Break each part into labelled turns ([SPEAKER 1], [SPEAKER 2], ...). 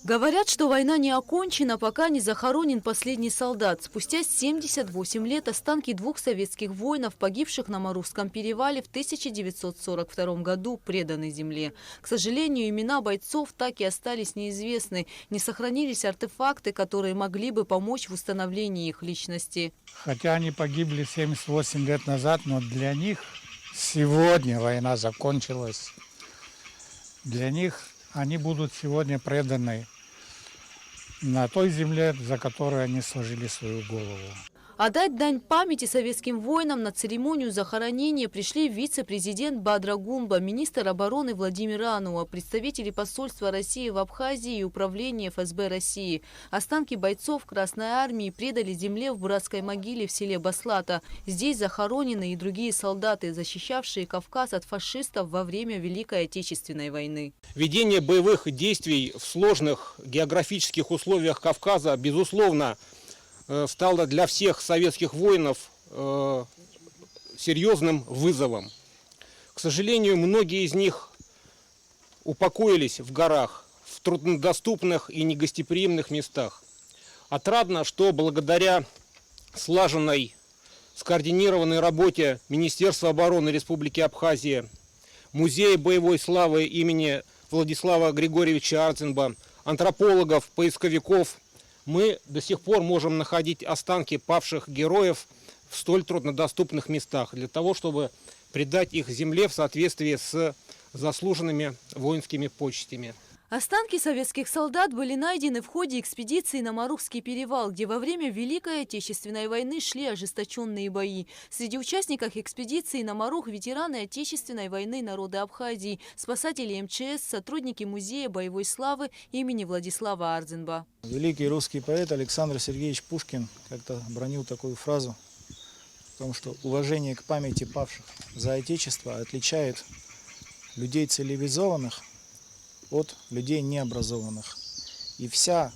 [SPEAKER 1] Говорят, что война не окончена, пока не захоронен последний солдат. Спустя 78 лет останки двух советских воинов, погибших на Марусском перевале в 1942 году, преданы земле. К сожалению, имена бойцов так и остались неизвестны. Не сохранились артефакты, которые могли бы помочь в установлении их личности.
[SPEAKER 2] Хотя они погибли 78 лет назад, но для них сегодня война закончилась. Для них они будут сегодня преданы на той земле, за которую они сложили свою голову.
[SPEAKER 1] Отдать дань памяти советским воинам на церемонию захоронения пришли вице-президент Бадра Гумба, министр обороны Владимир Ануа, представители посольства России в Абхазии и управления ФСБ России. Останки бойцов Красной Армии предали земле в братской могиле в селе Баслата. Здесь захоронены и другие солдаты, защищавшие Кавказ от фашистов во время Великой Отечественной войны.
[SPEAKER 3] Ведение боевых действий в сложных географических условиях Кавказа, безусловно, стало для всех советских воинов серьезным вызовом. К сожалению, многие из них упокоились в горах, в труднодоступных и негостеприимных местах. Отрадно, что благодаря слаженной, скоординированной работе Министерства обороны Республики Абхазия, Музея боевой славы имени Владислава Григорьевича Арзенба, антропологов, поисковиков, мы до сих пор можем находить останки павших героев в столь труднодоступных местах, для того, чтобы предать их земле в соответствии с заслуженными воинскими почестями.
[SPEAKER 1] Останки советских солдат были найдены в ходе экспедиции на Марухский перевал, где во время Великой Отечественной войны шли ожесточенные бои. Среди участников экспедиции на Марух ветераны Отечественной войны народа Абхазии, спасатели МЧС, сотрудники Музея боевой славы имени Владислава Арзенба.
[SPEAKER 4] Великий русский поэт Александр Сергеевич Пушкин как-то бранил такую фразу о том, что уважение к памяти павших за Отечество отличает людей цивилизованных от людей необразованных. И вся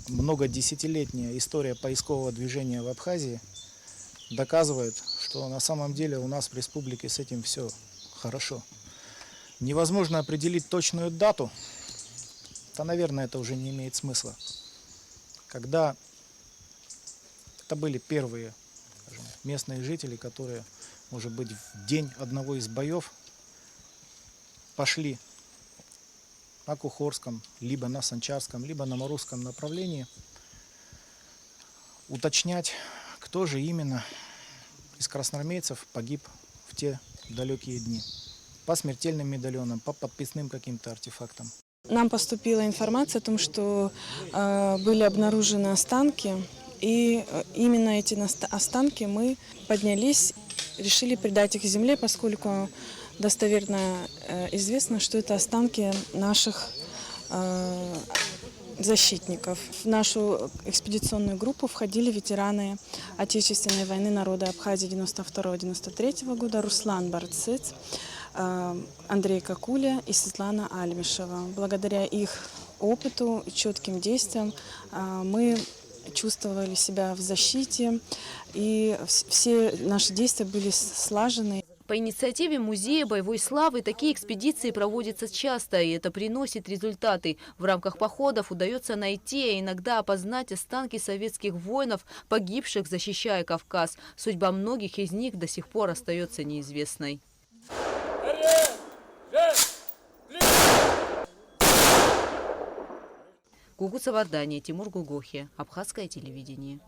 [SPEAKER 4] многодесятилетняя история поискового движения в Абхазии доказывает, что на самом деле у нас в республике с этим все хорошо. Невозможно определить точную дату, то, наверное, это уже не имеет смысла. Когда это были первые, скажем, местные жители, которые, может быть, в день одного из боев пошли на Кухорском, либо на Санчарском, либо на Марусском направлении, уточнять, кто же именно из красноармейцев погиб в те далекие дни. По смертельным медальонам, по подписным каким-то артефактам.
[SPEAKER 5] Нам поступила информация о том, что были обнаружены останки, и именно эти останки мы поднялись, решили предать их земле, поскольку достоверно известно, что это останки наших защитников. В нашу экспедиционную группу входили ветераны Отечественной войны народа Абхазии 92-93 года, Руслан Барцыц, Андрей Какуля и Светлана Альмишева. Благодаря их опыту и четким действиям мы чувствовали себя в защите, и все наши действия были слажены.
[SPEAKER 1] По инициативе Музея боевой славы такие экспедиции проводятся часто, и это приносит результаты. В рамках походов удается найти, а иногда опознать останки советских воинов, погибших, защищая Кавказ. Судьба многих из них до сих пор остается неизвестной. Гугуца Вардания, Тимур Гугохи, Абхазское телевидение.